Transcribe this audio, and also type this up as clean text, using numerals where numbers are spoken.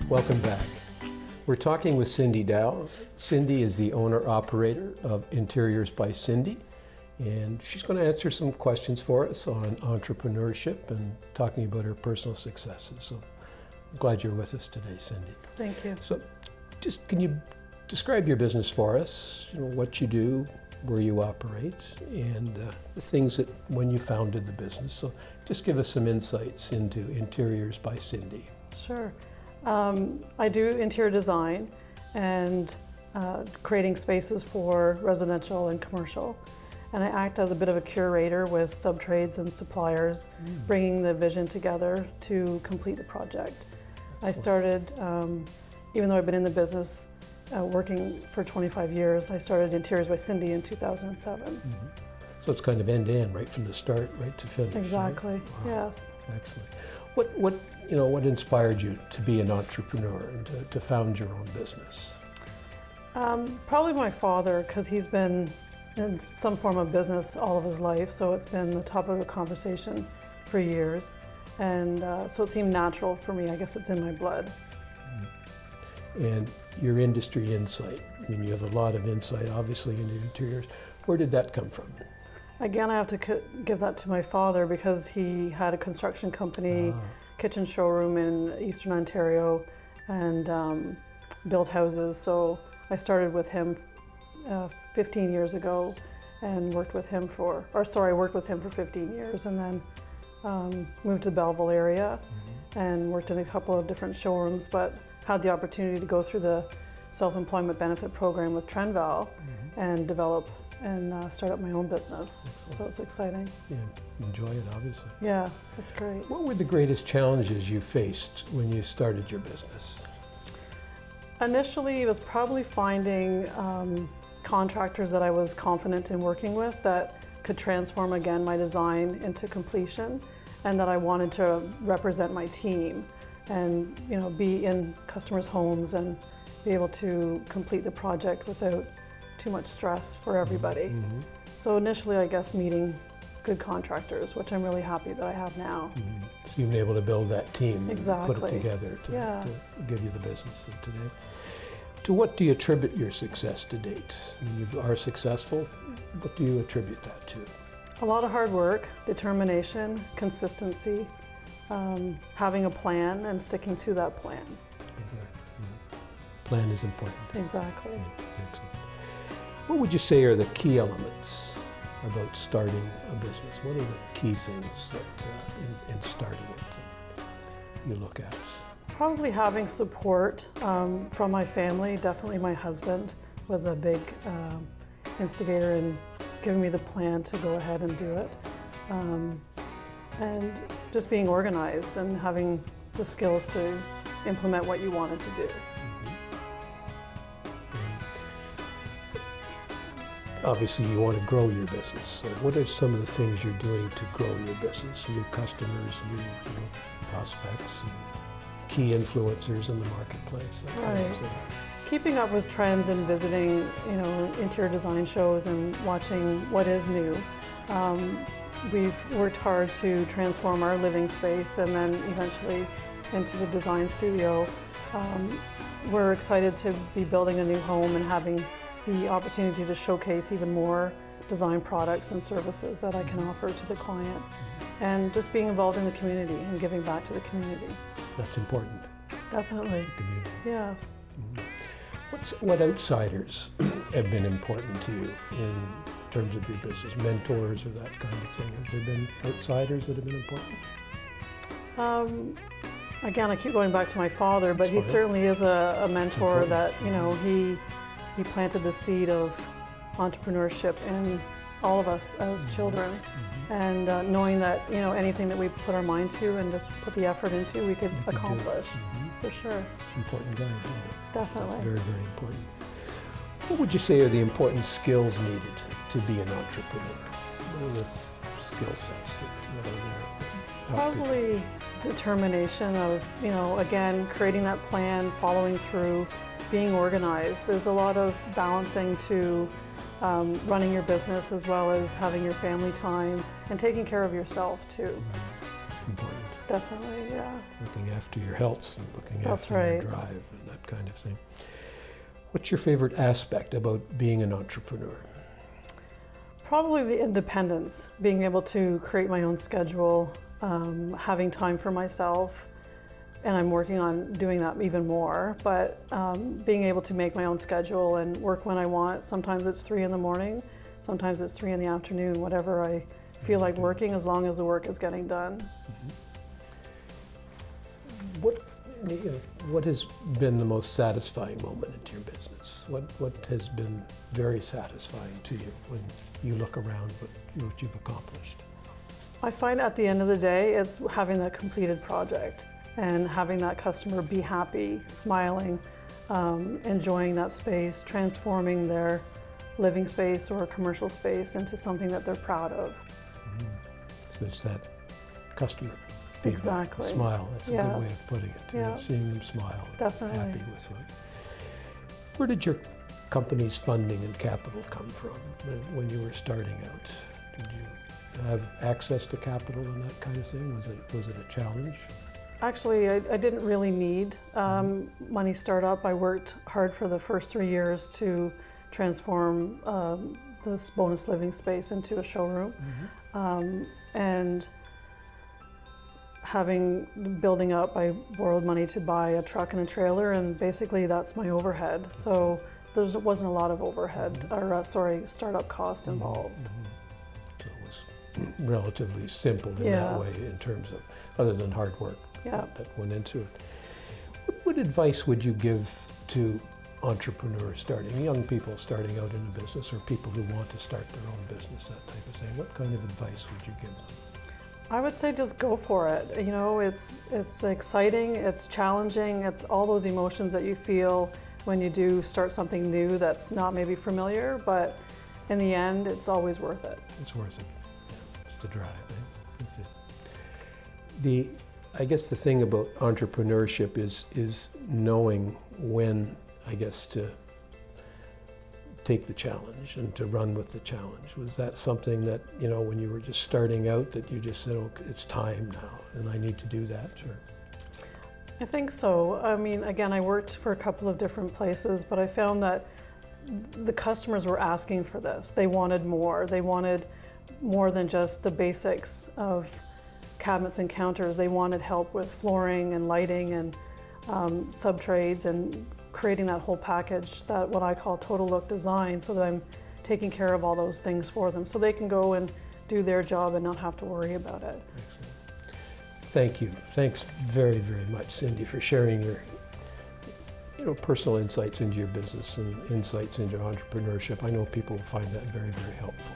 Welcome back. We're talking with Cindy Dow. Cindy is the owner-operator of Interiors by Cindy, and she's going to answer some questions for us on entrepreneurship and talking about her personal successes. So I'm glad you're with us today, Cindy. Thank you. So just can you describe your business for us, what you do, where you operate, and the things that when you founded the business. So just give us some insights into Interiors by Cindy. Sure. I do interior design and creating spaces for residential and commercial. And I act as a bit of a curator with sub-trades and suppliers, bringing the vision together to complete the project. Excellent. I started, even though I've been in the business working for 25 years, I started Interiors by Cindy in 2007. Mm-hmm. So it's kind of end-to-end, right from the start, right to finish. Exactly, right? Wow. Yes. Excellent. What inspired you to be an entrepreneur and to found your own business? Probably my father, because he's been in some form of business all of his life, so it's been the topic of conversation for years. And so it seemed natural for me. I guess it's in my blood. And your industry insight, you have a lot of insight, obviously, into interiors. Where did that come from? Again, I have to give that to my father because he had a construction company, kitchen showroom in Eastern Ontario, and built houses. So I started with him 15 years ago and worked with him for 15 years, and then moved to the Belleville area and worked in a couple of different showrooms, but had the opportunity to go through the self-employment benefit program with Trenval and develop and start up my own business. Excellent. So it's exciting. Yeah, enjoy it, obviously. Yeah, it's great. What were the greatest challenges you faced when you started your business? Initially, it was probably finding contractors that I was confident in working with that could transform, again, my design into completion, and that I wanted to represent my team and be in customers' homes and be able to complete the project without too much stress for everybody. So initially, I guess, meeting good contractors, which I'm really happy that I have now. So you've been able to build that team Exactly. and put it together to give you the business today. To what do you attribute your success to date? You are successful. What do you attribute that to? A lot of hard work, determination, consistency, having a plan and sticking to that plan. Plan is important. Exactly. Excellent. What would you say are the key elements about starting a business? What are the key things that in starting it you look at? Probably having support from my family. Definitely my husband was a big instigator in giving me the plan to go ahead and do it. And just being organized and having the skills to implement what you wanted to do. Obviously, you want to grow your business. So what are some of the things you're doing to grow your business? New customers, new prospects, and key influencers in the marketplace, that kind of thing. Keeping up with trends and visiting, interior design shows and watching what is new. We've worked hard to transform our living space and then eventually into the design studio. We're excited to be building a new home and having the opportunity to showcase even more design products and services that I can offer to the client, and just being involved in the community and giving back to the community. That's important. Definitely. The community. Yes. What outsiders have been important to you in terms of your business? Mentors or that kind of thing? Have there been outsiders that have been important? Again, I keep going back to my father, but he certainly is a mentor that, he planted the seed of entrepreneurship in all of us as children. And knowing that, anything that we put our mind to and just put the effort into, we could accomplish, for sure. Important guy, isn't it? Definitely. That's very, very important. What would you say are the important skills needed to be an entrepreneur? What are the skill sets that are there? Probably determination of, again, creating that plan, following through, being organized. There's a lot of balancing to running your business as well as having your family time and taking care of yourself too. Important. definitely, yeah. Looking after your health and looking That's after your right. drive and that kind of thing. What's your favorite aspect about being an entrepreneur? Probably the independence, being able to create my own schedule, having time for myself, and I'm working on doing that even more, but being able to make my own schedule and work when I want. Sometimes it's 3 in the morning, sometimes it's 3 in the afternoon, whatever I feel like working, as long as the work is getting done. What has been the most satisfying moment into your business? What has been very satisfying to you when you look around what you've accomplished? I find at the end of the day, it's having that completed project and having that customer be happy, smiling, enjoying that space, transforming their living space or commercial space into something that they're proud of. So it's that customer feedback, Exactly. smile. That's a good way Yes. of putting it. Yeah. Seeing them smile, Definitely. happy with what. Where did your company's funding and capital come from when you were starting out? Did you have access to capital and that kind of thing? Was it a challenge? Actually, I didn't really need money startup. I worked hard for the first 3 years to transform this bonus living space into a showroom. And building up, I borrowed money to buy a truck and a trailer, and basically that's my overhead. So there wasn't a lot of overhead, startup cost involved. So it was relatively simple in that way in terms of, other than hard work that went into it. What advice would you give to entrepreneurs young people starting out in a business, or people who want to start their own business, that type of thing? What kind of advice would you give them? I would say just go for it. You know, it's exciting, it's challenging, it's all those emotions that you feel when you do start something new that's not maybe familiar, but in the end, it's always worth it. It's worth it. Yeah, it's the drive. Eh? It's it. I guess the thing about entrepreneurship is knowing when, I guess, to take the challenge and to run with the challenge. Was that something that, when you were just starting out, that you just said, okay, it's time now and I need to do that? Or? I think so. I mean, again, I worked for a couple of different places, but I found that the customers were asking for this. They wanted more. They wanted more than just the basics of cabinets and counters. They wanted help with flooring and lighting and sub-trades and creating that whole package, that what I call total look design, so that I'm taking care of all those things for them so they can go and do their job and not have to worry about it. Excellent. Thank you. Thanks very, very much, Cindy, for sharing your personal insights into your business and insights into entrepreneurship. I know people will find that very, very helpful.